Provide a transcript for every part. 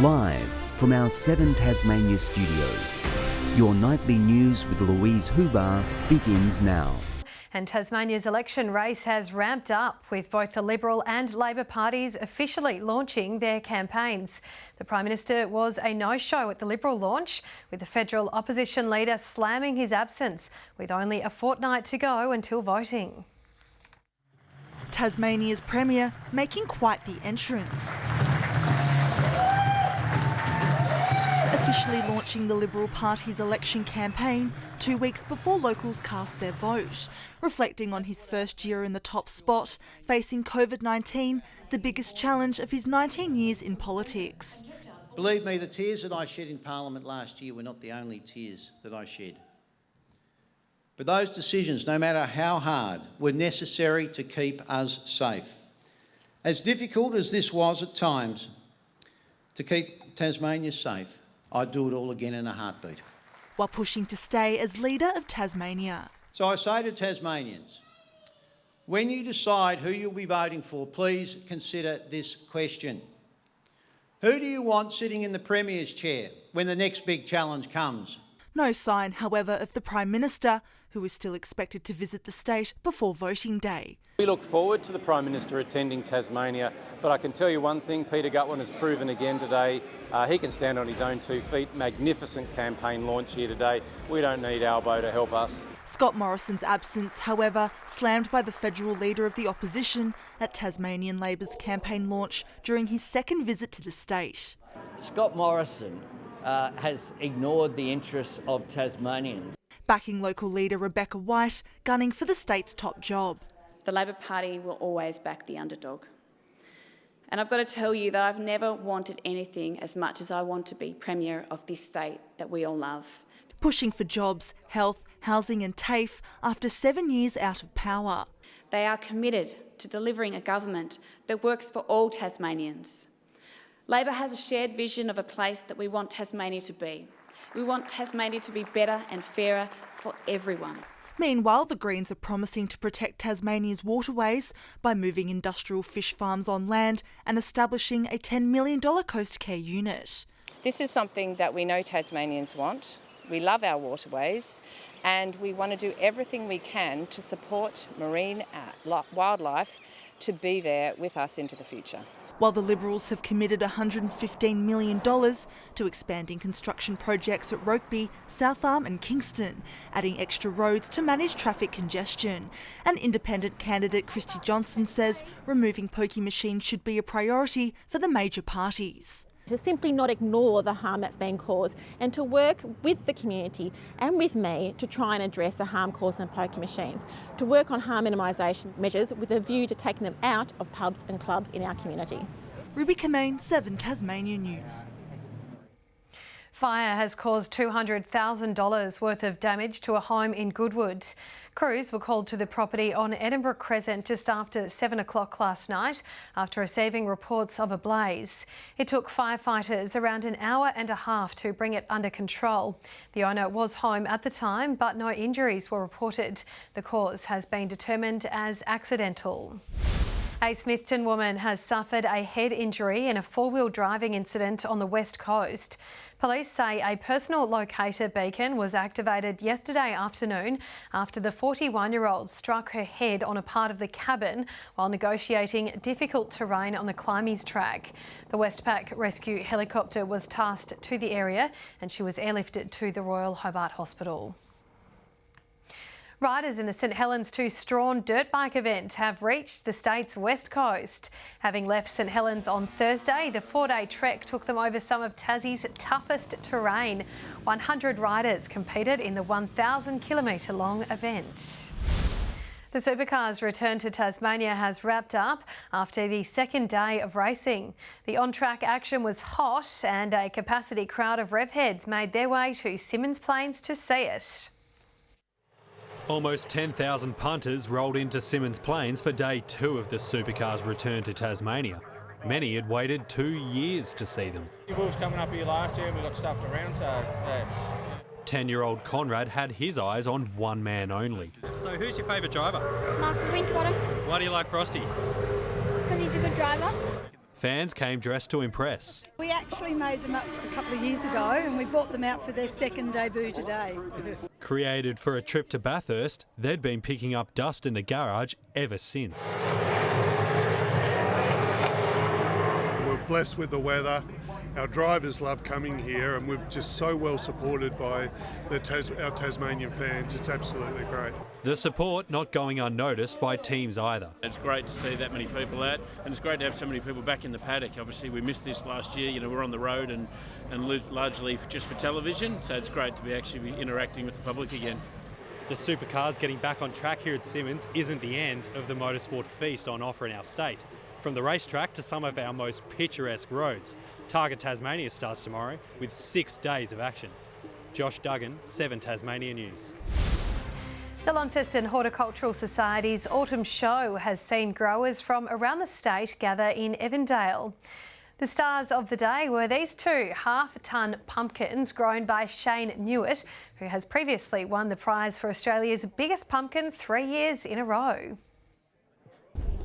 Live from our 7 Tasmania studios, your nightly news with Louise Huber begins now. And Tasmania's election race has ramped up, with both the Liberal and Labor parties officially launching their campaigns. The Prime Minister was a no-show at the Liberal launch, with the federal opposition leader slamming his absence, with only a fortnight to go until voting. Tasmania's Premier making quite the entrance. Officially launching the Liberal Party's election campaign 2 weeks before locals cast their vote, reflecting on his first year in the top spot, facing COVID-19, the biggest challenge of his 19 years in politics. Believe me, the tears that I shed in Parliament last year were not the only tears that I shed. But those decisions, no matter how hard, were necessary to keep us safe. As difficult as this was at times to keep Tasmania safe, I'd do it all again in a heartbeat. While pushing to stay as leader of Tasmania. So I say to Tasmanians, when you decide who you'll be voting for, please consider this question. Who do you want sitting in the Premier's chair when the next big challenge comes? No sign, however, of the Prime Minister, who is still expected to visit the state before voting day. We look forward to the Prime Minister attending Tasmania, but I can tell you one thing, Peter Gutwein has proven again today, he can stand on his own 2 feet. Magnificent campaign launch here today. We don't need Albo to help us. Scott Morrison's absence, however, slammed by the federal leader of the opposition at Tasmanian Labor's campaign launch during his second visit to the state. Scott Morrison has ignored the interests of Tasmanians. Backing local leader Rebecca White, gunning for the state's top job. The Labor Party will always back the underdog. And I've got to tell you that I've never wanted anything as much as I want to be Premier of this state that we all love. Pushing for jobs, health, housing and TAFE after 7 years out of power. They are committed to delivering a government that works for all Tasmanians. Labor has a shared vision of a place that we want Tasmania to be. We want Tasmania to be better and fairer for everyone. Meanwhile, the Greens are promising to protect Tasmania's waterways by moving industrial fish farms on land and establishing a $10 million coast care unit. This is something that we know Tasmanians want. We love our waterways and we want to do everything we can to support marine wildlife to be there with us into the future. While the Liberals have committed $115 million to expanding construction projects at Rokeby, South Arm and Kingston, adding extra roads to manage traffic congestion. An independent candidate, Christy Johnson, says removing pokie machines should be a priority for the major parties. To simply not ignore the harm that's been caused and to work with the community and with me to try and address the harm caused in pokie machines, to work on harm minimisation measures with a view to taking them out of pubs and clubs in our community. Ruby Kamane, 7 Tasmania News. Fire has caused $200,000 worth of damage to a home in Goodwood. Crews were called to the property on Edinburgh Crescent just after 7 o'clock last night after receiving reports of a blaze. It took firefighters around an hour and a half to bring it under control. The owner was home at the time, but no injuries were reported. The cause has been determined as accidental. A Smithton woman has suffered a head injury in a four-wheel driving incident on the West Coast. Police say a personal locator beacon was activated yesterday afternoon after the 41-year-old struck her head on a part of the cabin while negotiating difficult terrain on the Climbys track. The Westpac rescue helicopter was tasked to the area and she was airlifted to the Royal Hobart Hospital. Riders in the St Helens to Strawn dirt bike event have reached the state's west coast. Having left St Helens on Thursday, the 4-day trek took them over some of Tassie's toughest terrain. 100 riders competed in the 1,000-kilometre long event. The Supercars return to Tasmania has wrapped up after the second day of racing. The on-track action was hot and a capacity crowd of rev heads made their way to Symmons Plains to see it. Almost 10,000 punters rolled into Symmons Plains for day 2 of the Supercars' return to Tasmania. Many had waited 2 years to see them. We was coming up here last year and we got stuffed around, so 10-year-old Conrad had his eyes on one man only. So who's your favourite driver? Mark Winterbottom. Why do you like Frosty? Because he's a good driver. Fans came dressed to impress. We actually made them up a couple of years ago and we brought them out for their second debut today. Created for a trip to Bathurst, they'd been picking up dust in the garage ever since. We're blessed with the weather. Our drivers love coming here and we're just so well supported by our Tasmanian fans. It's absolutely great. The support not going unnoticed by teams either. It's great to see that many people out, and it's great to have so many people back in the paddock. Obviously we missed this last year, you know, we're on the road and largely just for television, so it's great to be actually interacting with the public again. The supercars getting back on track here at Simmons isn't the end of the motorsport feast on offer in our state. From the racetrack to some of our most picturesque roads, Target Tasmania starts tomorrow with 6 days of action. Josh Duggan, 7 Tasmania News. The Launceston Horticultural Society's Autumn Show has seen growers from around the state gather in Evandale. The stars of the day were these 2 half-tonne pumpkins grown by Shane Newitt, who has previously won the prize for Australia's biggest pumpkin 3 years in a row.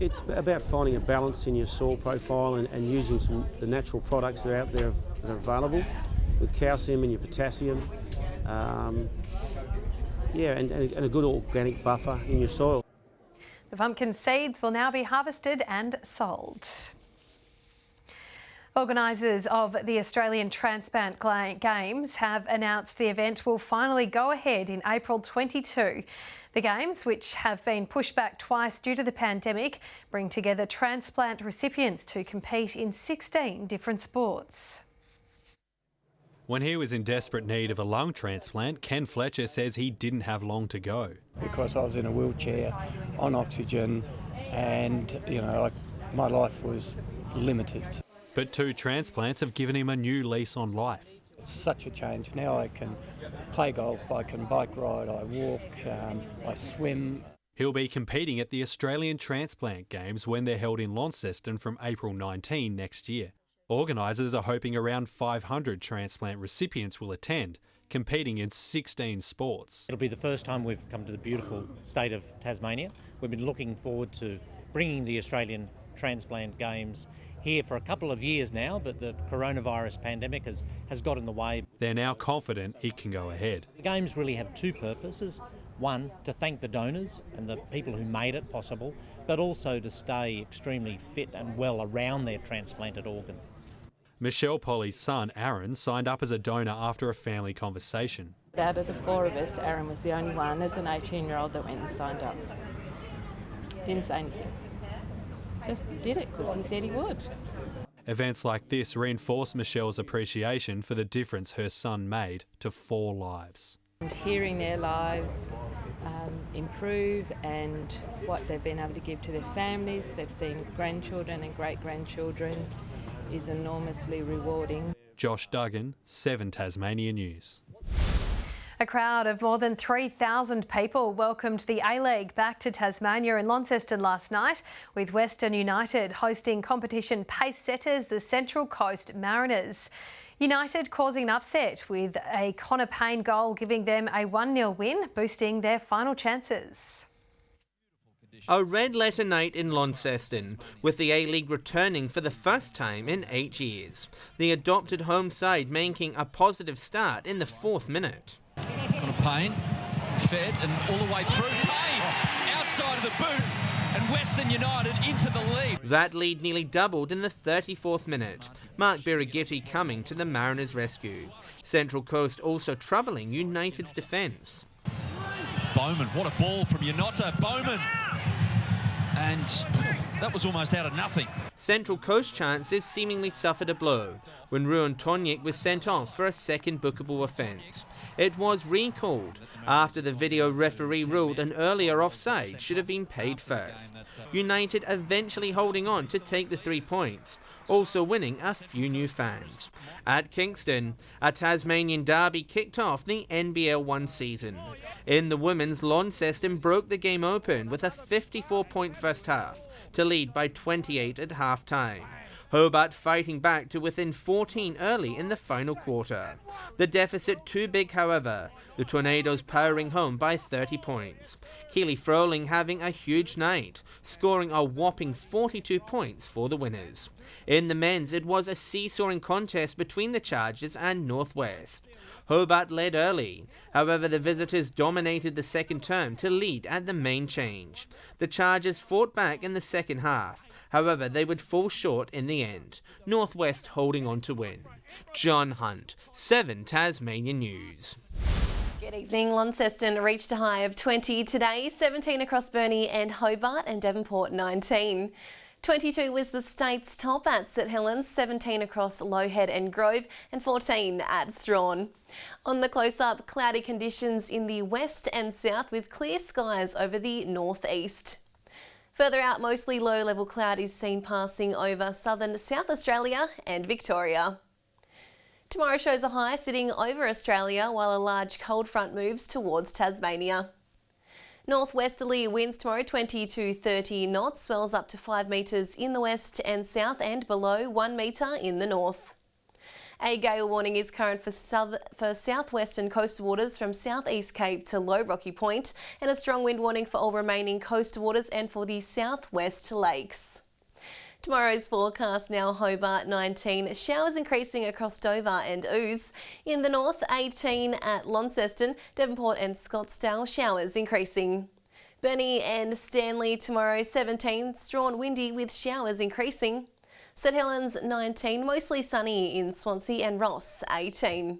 It's about finding a balance in your soil profile and using the natural products that are out there that are available, with calcium and your potassium, and a good organic buffer in your soil. The pumpkin seeds will now be harvested and sold. Organisers of the Australian Transplant Games have announced the event will finally go ahead in April 22. The Games, which have been pushed back twice due to the pandemic, bring together transplant recipients to compete in 16 different sports. When he was in desperate need of a lung transplant, Ken Fletcher says he didn't have long to go. Because I was in a wheelchair, on oxygen, and, you know, my life was limited. But 2 transplants have given him a new lease on life. It's such a change. Now I can play golf, I can bike ride, I walk, I swim. He'll be competing at the Australian Transplant Games when they're held in Launceston from April 19 next year. Organisers are hoping around 500 transplant recipients will attend, competing in 16 sports. It'll be the first time we've come to the beautiful state of Tasmania. We've been looking forward to bringing the Australian Transplant Games here for a couple of years now, but the coronavirus pandemic has got in the way. They're now confident it can go ahead. The Games really have 2 purposes. One, to thank the donors and the people who made it possible, but also to stay extremely fit and well around their transplanted organ. Michelle Polley's son, Aaron, signed up as a donor after a family conversation. Out of the 4 of us, Aaron was the only one as an 18-year-old that went and signed up. Didn't say anything. Just did it because he said he would. Events like this reinforce Michelle's appreciation for the difference her son made to 4 lives. And hearing their lives improve and what they've been able to give to their families, they've seen grandchildren and great-grandchildren, is enormously rewarding. Josh Duggan, 7 Tasmania News. A crowd of more than 3,000 people welcomed the A-League back to Tasmania in Launceston last night, with Western United hosting competition pace setters the Central Coast Mariners. United causing an upset with a Connor Payne goal giving them a 1-0 win, boosting their final chances. A red-letter night in Launceston, with the A-League returning for the first time in 8 years. The adopted home side making a positive start in the 4th minute. Connor Payne, fed and all the way through. Payne, outside of the boot, and Western United into the lead. That lead nearly doubled in the 34th minute. Mark Birighitti coming to the Mariners' rescue. Central Coast also troubling United's defence. Bowman, what a ball from Yanotta. Bowman! And that was almost out of nothing. Central Coast chances seemingly suffered a blow when Ruan Toniek was sent off for a second bookable offence. It was recalled after the video referee ruled an earlier offside should have been paid first. United eventually holding on to take the 3 points, also winning a few new fans. At Kingston, a Tasmanian derby kicked off the NBL 1 season. In the women's, Launceston broke the game open with a 54-point first half to lead by 28 at half-time. Hobart fighting back to within 14 early in the final quarter. The deficit too big, however, the Tornadoes powering home by 30 points. Keely Froling having a huge night, scoring a whopping 42 points for the winners. In the men's, it was a seesawing contest between the Chargers and Northwest. Hobart led early, however the visitors dominated the second term to lead at the main change. The Chargers fought back in the second half, however they would fall short in the end, Northwest holding on to win. John Hunt, 7 Tasmanian News. Good evening. Launceston reached a high of 20 today, 17 across Burnie and Hobart, and Devonport 19. 22 was the state's top at St Helens, 17 across Lowhead and Grove, and 14 at Strawn. On the close-up, cloudy conditions in the west and south with clear skies over the northeast. Further out, mostly low-level cloud is seen passing over southern South Australia and Victoria. Tomorrow shows a high sitting over Australia while a large cold front moves towards Tasmania. Northwesterly winds tomorrow 20 to 30 knots, swells up to 5 metres in the west and south and below 1 metre in the north. A gale warning is current for southwestern coastal waters from southeast Cape to Low Rocky Point, and a strong wind warning for all remaining coastal waters and for the southwest lakes. Tomorrow's forecast now: Hobart 19, showers increasing across Dover and Ouse. In the north, 18 at Launceston, Devonport and Scottsdale, showers increasing. Burnie and Stanley tomorrow 17, Strawn windy with showers increasing. St Helens 19, mostly sunny in Swansea, and Ross 18.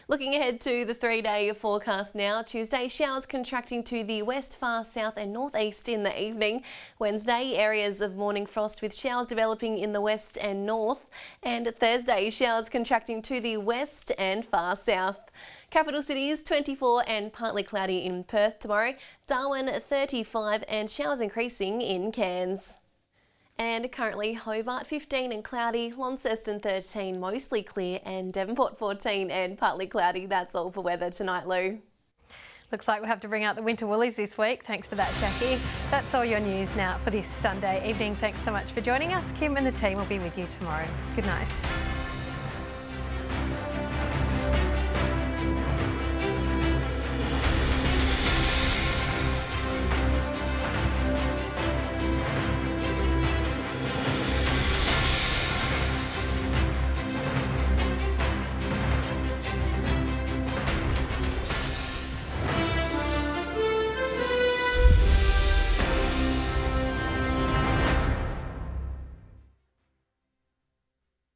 Looking ahead to the 3-day forecast now: Tuesday, showers contracting to the west, far south and northeast in the evening. Wednesday, areas of morning frost with showers developing in the west and north. And Thursday, showers contracting to the west and far south. Capital cities 24 and partly cloudy in Perth tomorrow. Darwin 35 and showers increasing in Cairns. And currently Hobart 15 and cloudy, Launceston 13 mostly clear, and Devonport 14 and partly cloudy. That's all for weather tonight, Lou. Looks like we'll have to bring out the winter woolies this week. Thanks for that, Jackie. That's all your news now for this Sunday evening. Thanks so much for joining us. Kim and the team will be with you tomorrow. Good night.